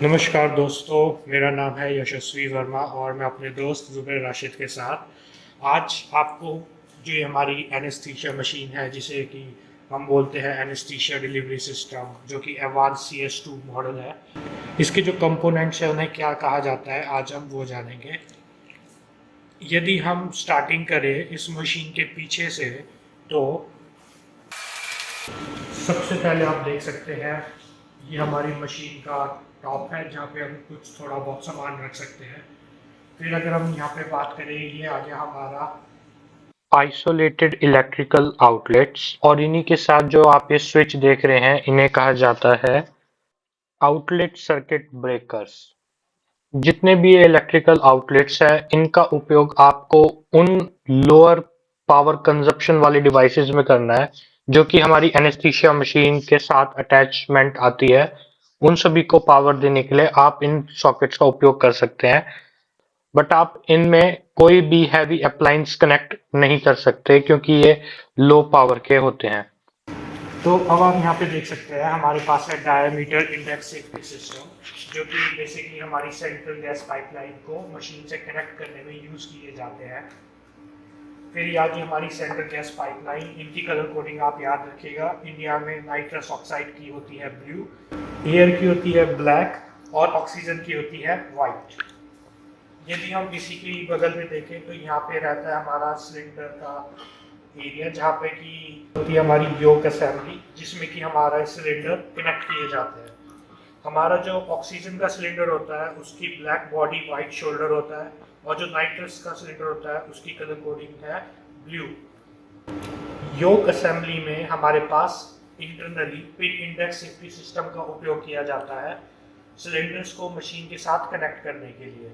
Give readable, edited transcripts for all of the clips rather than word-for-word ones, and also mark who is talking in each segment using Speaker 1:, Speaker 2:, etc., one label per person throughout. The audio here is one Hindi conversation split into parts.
Speaker 1: नमस्कार दोस्तों, मेरा नाम है यशस्वी वर्मा और मैं अपने दोस्त ज़ुबैर राशिद के साथ आज आपको जो ये हमारी एनेस्थीसिया मशीन है जिसे कि हम बोलते हैं एनेस्थीसिया डिलीवरी सिस्टम, जो कि एडवांस CS2 मॉडल है, इसके जो कंपोनेंट्स हैं उन्हें क्या कहा जाता है आज हम वो जानेंगे। यदि हम स्टार्टिंग करें इस मशीन के पीछे से तो सबसे पहले आप देख सकते हैं ये हमारी मशीन का टॉप है जहाँ पे हम कुछ थोड़ा बहुत सामान रख सकते हैं। फिर अगर हम यहाँ पे बात करें, ये आ गया हमारा आइसोलेटेड इलेक्ट्रिकल आउटलेट्स और इन्हीं के साथ जो आप ये स्विच देख रहे हैं इन्हें कहा जाता है आउटलेट सर्किट ब्रेकर्स। जितने भी ये इलेक्ट्रिकल आउटलेट्स हैं इनका उपयोग आपको उन लोअर पावर कंजप्शन वाले डिवाइसेस में करना है जो कि हमारी एनेस्थीसिया मशीन के साथ अटैचमेंट आती है। उन सभी को पावर देने के लिए आप इन सॉकेट्स का उपयोग कर सकते हैं, बट आप इनमें कोई भी हैवी अप्लायंस कनेक्ट नहीं कर सकते क्योंकि ये लो पावर के होते हैं। तो अब आप यहाँ पे देख सकते हैं हमारे पास है डायमीटर इंडेक्स सेफ्टी सिस्टम, जो कि बेसिकली हमारी सेंट्रल गैस पाइपलाइन को मशीन से कनेक्ट करने में यूज़ किए जाते हैं। फिर ये आ गई हमारी सेंट्रल गैस पाइपलाइन। इनकी कलर कोडिंग आप याद रखिएगा, इंडिया में नाइट्रस ऑक्साइड की होती है ब्लू, एयर की होती है ब्लैक और ऑक्सीजन की होती है वाइट। यदि हम इसी के बगल में देखें तो यहाँ पे रहता है हमारा सिलेंडर का एरिया जहाँ पे कि होती है हमारी योक असेंबली, जिसमें कि हमारा सिलेंडर कनेक्ट किए जाते हैं। हमारा जो ऑक्सीजन का सिलेंडर होता है उसकी ब्लैक बॉडी वाइट शोल्डर होता है और जो नाइट्रस का सिलेंडर होता है उसकी कलर कोडिंग है ब्लू। योक असेंबली में हमारे पास internally pin index safety system का उपयोग किया जाता है सिलेंडर्स को मशीन के साथ कनेक्ट करने के लिए।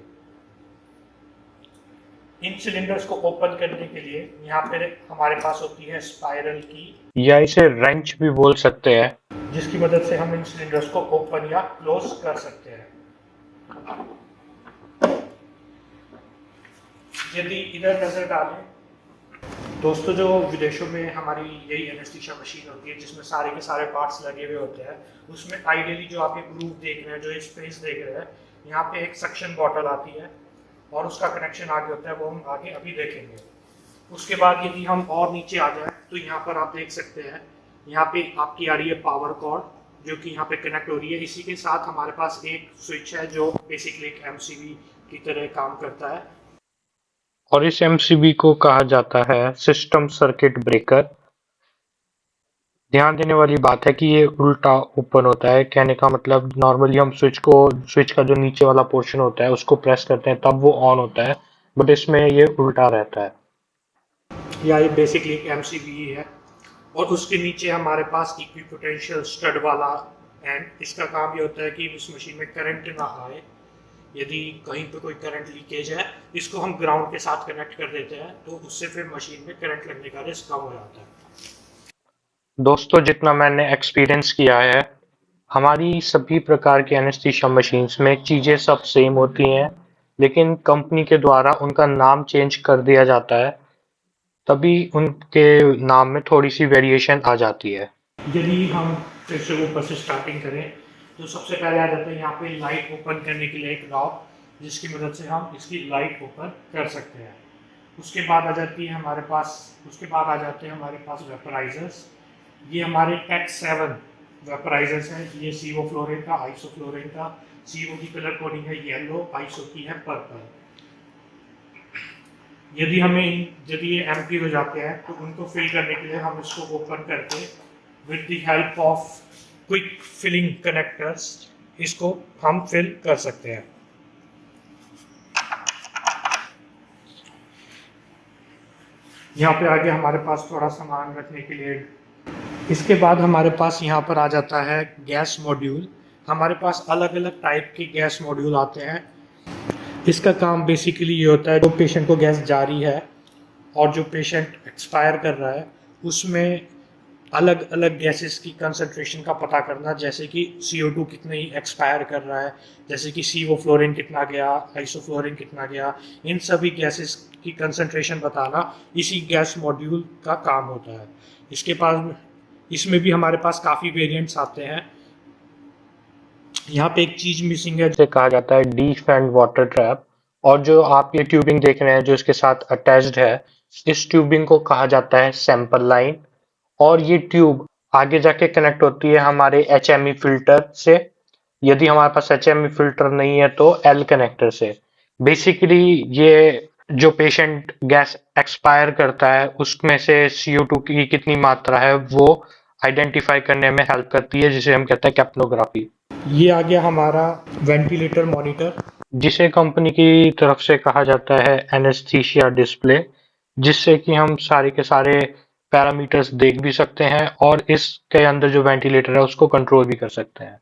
Speaker 1: इन सिलेंडर्स को ओपन करने के लिए यहाँ पे हमारे पास होती है स्पाइरल की, या इसे रेंच भी बोल सकते हैं, जिसकी मदद से हम इन सिलेंडर्स को ओपन या क्लोज कर सकते हैं। यदि इधर नजर डालें दोस्तों, जो विदेशों में हमारी यही एनेस्थीसिया मशीन होती है जिसमें सारे के सारे पार्ट्स लगे हुए होते हैं, उसमें आइडियली जो आप ये ग्रुप देख रहे हैं, जो ये स्पेस देख रहे हैं, यहाँ पे एक सक्शन बॉटल आती है और उसका कनेक्शन आगे होता है, वो हम आगे अभी देखेंगे। उसके बाद यदि हम और नीचे आ जाए तो यहाँ पर आप देख सकते हैं यहाँ पे आपकी आ रही है पावर कॉर्ड जो कि यहाँ पे कनेक्ट हो रही है। इसी के साथ हमारे पास एक स्विच है जो बेसिकली एक MCB की तरह काम करता है और इस MCB को कहा जाता है सिस्टम सर्किट ब्रेकर। ध्यान देने वाली बात है कि ये उल्टा ओपन होता है। कहने का मतलब नॉर्मली हम स्विच का जो नीचे वाला पोर्शन होता है उसको प्रेस करते हैं तब वो ऑन होता है, बट इसमें ये उल्टा रहता है। या ये बेसिकली एक MCB ही है और उसके नीचे हमारे पास इक्विपोटेंशियल स्टड वाला एंड, इसका काम ये होता है कि इस मशीन में करंट ना आए। यदि कहीं पे कोई करंट लीकेज है, इसको हम ग्राउंड के साथ कनेक्ट कर देते हैं तो उससे फिर मशीन में करंट लगने का रिस्क कम हो जाता है। दोस्तों, जितना मैंने एक्सपीरियंस किया है, हमारी सभी प्रकार की एनेस्थीसिया मशीन्स में चीज़ें सब सेम होती हैं, लेकिन कंपनी के द्वारा उनका नाम चेंज कर दिया जाता है, तभी उनके नाम में थोड़ी सी वेरिएशन आ जाती है। यदि हम फिर से ऊपर से स्टार्टिंग करें तो सबसे पहले आ जाते हैं यहाँ पे लाइट ओपन करने के लिए एक नॉब, जिसकी मदद से हम इसकी लाइट ओपन कर सकते हैं। उसके बाद आ जाती है हमारे पास वेपराइजर्स। ये हमारे X7 वेपराइजर्स हैं। ये CO फ्लोरीन का, आइसो फ्लोरीन का। CO की कलर कोडिंग है येलो, आइसो की है पर्पल। यदि ये एम्प्टी हो जाते हैं तो उनको फिल करने के लिए हम इसको ओपन करके with the help of quick filling connectors इसको हम फिल कर सकते हैं। यहाँ पे आगे हमारे पास थोड़ा सामान रखने के लिए। इसके बाद हमारे पास यहाँ पर आ जाता है गैस मॉड्यूल। हमारे पास अलग अलग टाइप के गैस मॉड्यूल आते हैं। इसका काम बेसिकली ये होता है, जो पेशेंट को गैस जारी है और जो पेशेंट एक्सपायर कर रहा है उसमें अलग अलग गैसेस की कंसंट्रेशन का पता करना, जैसे कि CO2 कितने ही एक्सपायर कर रहा है, जैसे कि CO फ्लोरीन कितना गया, आइसोफ्लोरीन कितना गया, इन सभी गैसेस की कंसंट्रेशन बताना इसी गैस मॉड्यूल का काम होता है। इसमें भी हमारे पास काफ़ी वेरिएंट्स आते हैं। यहाँ पे एक चीज मिसिंग है जिसे कहा जाता है डीप एंड वाटर ट्रैप। और जो आप ये ट्यूबिंग देख रहे हैं जो इसके साथ अटैच्ड है, इस ट्यूबिंग को कहा जाता है सैंपल लाइन। और ये ट्यूब आगे जाके कनेक्ट होती है हमारे HME फिल्टर से। यदि हमारे पास HME फिल्टर नहीं है तो L कनेक्टर से। बेसिकली ये जो पेशेंट गैस एक्सपायर करता है उसमें से CO2 की कितनी मात्रा है वो आइडेंटिफाई करने में हेल्प करती है, जिसे हम कहते हैं कैप्नोग्राफी। ये आ गया हमारा वेंटिलेटर मॉनिटर, जिसे कंपनी की तरफ से कहा जाता है एनेस्थीसिया डिस्प्ले, जिससे कि हम सारे के सारे पैरामीटर्स देख भी सकते हैं और इसके अंदर जो वेंटिलेटर है उसको कंट्रोल भी कर सकते हैं।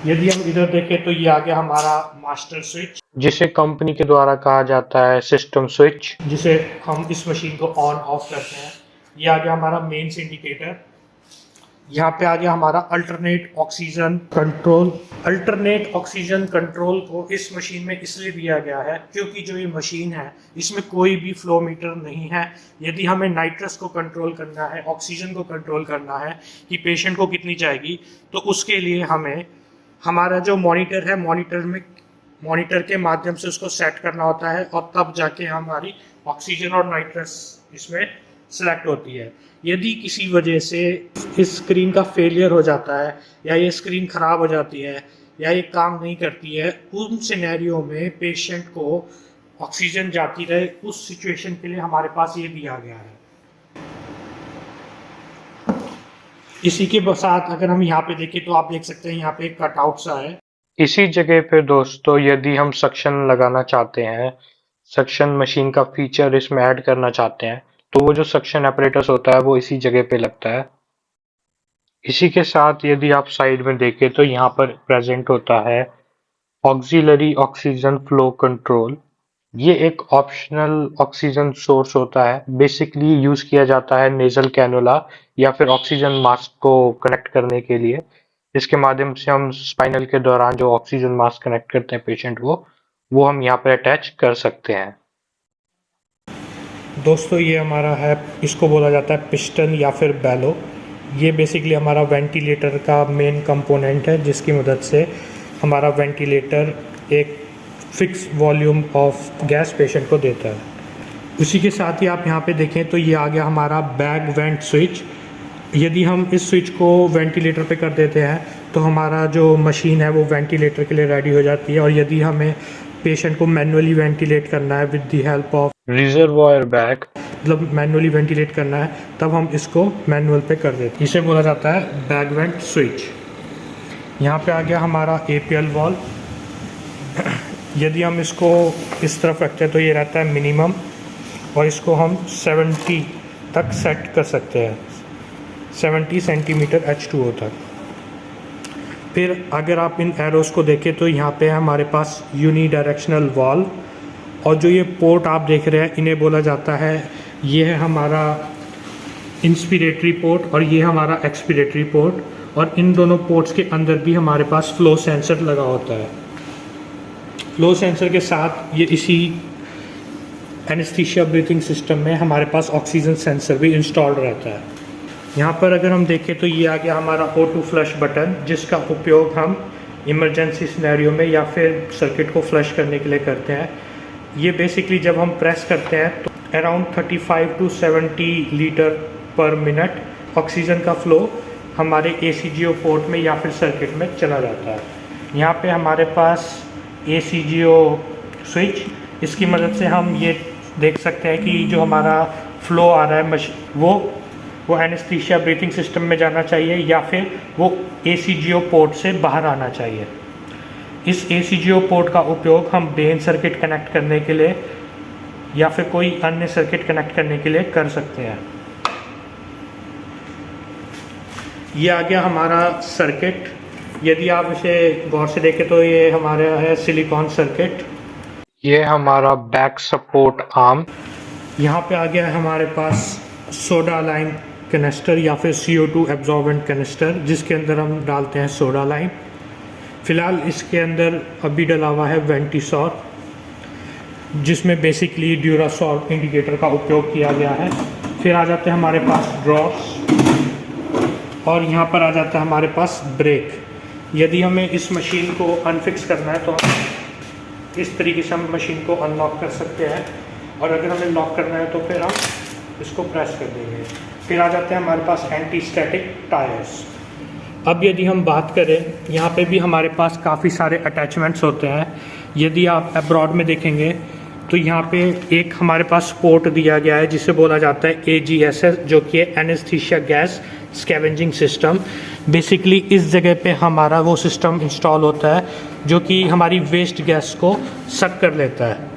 Speaker 1: यदि हम इधर देखें तो ये आ गया हमारा मास्टर स्विच, जिसे कंपनी के द्वारा कहा जाता है सिस्टम स्विच, जिसे हम इस मशीन को ऑन ऑफ करते हैं। ये आ गया हमारा मेंस इंडिकेटर। यहाँ पे आ गया हमारा alternate oxygen control. Alternate oxygen control को इस मशीन में इसलिए दिया गया है क्योंकि जो ये मशीन है इसमें कोई भी फ्लो मीटर नहीं है। यदि हमें नाइट्रस को कंट्रोल करना है, ऑक्सीजन को कंट्रोल करना है कि पेशेंट को कितनी जाएगी, तो उसके लिए हमें हमारा जो मॉनिटर है, मॉनिटर के माध्यम से उसको सेट करना होता है और तब जाके हमारी ऑक्सीजन और नाइट्रस इसमें सेलेक्ट होती है। यदि किसी वजह से इस स्क्रीन का फेलियर हो जाता है या ये स्क्रीन ख़राब हो जाती है या ये काम नहीं करती है, उन सिनेरियो में पेशेंट को ऑक्सीजन जाती रहे, उस सिचुएशन के लिए हमारे पास ये दिया गया है। इसी के साथ अगर हम यहाँ पे देखें तो आप देख सकते हैं यहाँ पे एक कटआउट सा है। इसी जगह पे दोस्तों यदि हम सक्शन लगाना चाहते हैं, सक्शन मशीन का फीचर इसमें ऐड करना चाहते हैं, तो वो जो सक्शन apparatus होता है वो इसी जगह पे लगता है। इसी के साथ यदि आप साइड में देखें तो यहाँ पर प्रेजेंट होता है ऑक्सिलरी ऑक्सीजन फ्लो कंट्रोल। ये एक ऑप्शनल ऑक्सीजन सोर्स होता है, बेसिकली यूज किया जाता है नेजल कैनुला या फिर ऑक्सीजन मास्क को कनेक्ट करने के लिए। इसके माध्यम से हम स्पाइनल के दौरान जो ऑक्सीजन मास्क कनेक्ट करते हैं पेशेंट को, वो हम यहाँ पर अटैच कर सकते हैं। दोस्तों ये हमारा है, इसको बोला जाता है पिस्टन या फिर बैलो। ये बेसिकली हमारा वेंटिलेटर का मेन कंपोनेंट है, जिसकी मदद से हमारा वेंटिलेटर एक fix volume of gas patient को देता है। उसी के साथ ही आप यहाँ पे देखें तो ये आ गया हमारा बैग वेंट स्विच। यदि हम इस स्विच को वेंटिलेटर पे कर देते हैं तो हमारा जो मशीन है वो वेंटिलेटर के लिए रेडी हो जाती है। और यदि हमें पेशेंट को मैनुअली वेंटिलेट करना है with the help of reservoir bag, मतलब मैनुअली वेंटिलेट करना है, तब हम इसको मैनुअल पे कर देते हैं। इसे बोला जाता है बैग वेंट स्विच। यहाँ पे आ गया हमारा APL वॉल्व। यदि हम इसको इस तरफ रखते हैं तो ये रहता है मिनिमम, और इसको हम 70 तक सेट कर सकते हैं, 70 सेंटीमीटर H2O तक। फिर अगर आप इन एरोस को देखें तो यहाँ पे हमारे पास यूनी डायरेक्शनल वॉल्व, और जो ये पोर्ट आप देख रहे हैं इन्हें बोला जाता है, ये है हमारा इंस्पिरेटरी पोर्ट और ये हमारा एक्सपिरेटरी पोर्ट। और इन दोनों पोर्ट्स के अंदर भी हमारे पास फ्लो सेंसर लगा होता है। फ्लो सेंसर के साथ ये इसी एनेस्थीसिया ब्रीथिंग सिस्टम में हमारे पास ऑक्सीजन सेंसर भी इंस्टॉल्ड रहता है। यहाँ पर अगर हम देखें तो ये आ गया हमारा O2 फ्लश बटन, जिसका उपयोग हम इमरजेंसी सिनेरियो में या फिर सर्किट को फ्लश करने के लिए करते हैं। ये बेसिकली जब हम प्रेस करते हैं तो अराउंड 35 to 70 लीटर पर मिनट ऑक्सीजन का फ्लो हमारे ACGO पोर्ट में या फिर सर्किट में चला जाता है। यहाँ पे हमारे पास ACGO स्विच, इसकी मदद से हम ये देख सकते हैं कि जो हमारा फ्लो आ रहा है वो एनेस्थीसिया ब्रीथिंग सिस्टम में जाना चाहिए या फिर वो ACGO पोर्ट से बाहर आना चाहिए। इस ACGO पोर्ट का उपयोग हम ब्रेन सर्किट कनेक्ट करने के लिए या फिर कोई अन्य सर्किट कनेक्ट करने के लिए कर सकते हैं। ये आ गया हमारा सर्किट। यदि आप इसे गौर से देखें तो ये हमारा है सिलिकॉन सर्किट। ये हमारा बैक सपोर्ट आर्म। यहाँ पे आ गया है हमारे पास सोडा लाइम कैनिस्टर या फिर CO2 एब्जॉर्बेंट कैनिस्टर, जिसके अंदर हम डालते हैं सोडा लाइम। फ़िलहाल इसके अंदर अभी डला हुआ है वेंटिसॉर, जिसमें बेसिकली ड्यूरासॉल इंडिकेटर का उपयोग किया गया है। फिर आ जाते हैं हमारे पास ड्रॉप्स, और यहाँ पर आ जाता है हमारे पास ब्रेक। यदि हमें इस मशीन को अनफिक्स करना है तो हम इस तरीके से हम मशीन को अनलॉक कर सकते हैं, और अगर हमें लॉक करना है तो फिर हम इसको प्रेस कर देंगे। फिर आ जाते हैं हमारे पास एंटी स्टैटिक टायर्स। अब यदि हम बात करें, यहाँ पे भी हमारे पास काफ़ी सारे अटैचमेंट्स होते हैं। यदि आप अब्रॉड में देखेंगे तो यहाँ पे एक हमारे पास पोर्ट दिया गया है जिसे बोला जाता है AGSS, जो कि anaesthesia gas scavenging system. Basically इस जगह पे हमारा वो सिस्टम इंस्टॉल होता है जो कि हमारी वेस्ट गैस को सक कर लेता है।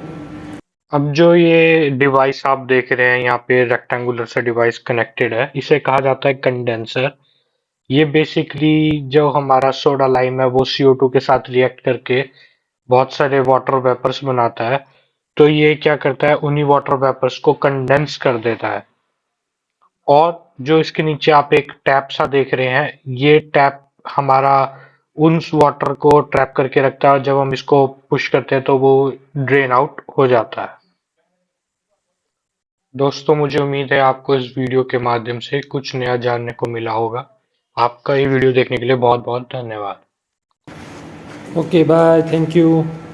Speaker 1: अब जो ये डिवाइस आप देख रहे हैं यहाँ पे रेक्टेंगुलर सा डिवाइस कनेक्टेड है, इसे कहा जाता है कंडेंसर। ये बेसिकली जो हमारा सोडा लाइम है वो CO2 के साथ रिएक्ट करके बहुत सारे वाटर वेपर्स बनाता है। तो ये क्या करता है, उन्हीं वाटर वेपर्स को कंडेंस कर देता है। और जो इसके नीचे आप एक टैप सा देख रहे हैं, ये टैप हमारा उन वाटर को ट्रैप करके रखता है, और जब हम इसको पुश करते हैं तो वो ड्रेन आउट हो जाता है। दोस्तों, मुझे उम्मीद है आपको इस वीडियो के माध्यम से कुछ नया जानने को मिला होगा। आपका ये वीडियो देखने के लिए बहुत बहुत धन्यवाद।
Speaker 2: Okay bye, thank you.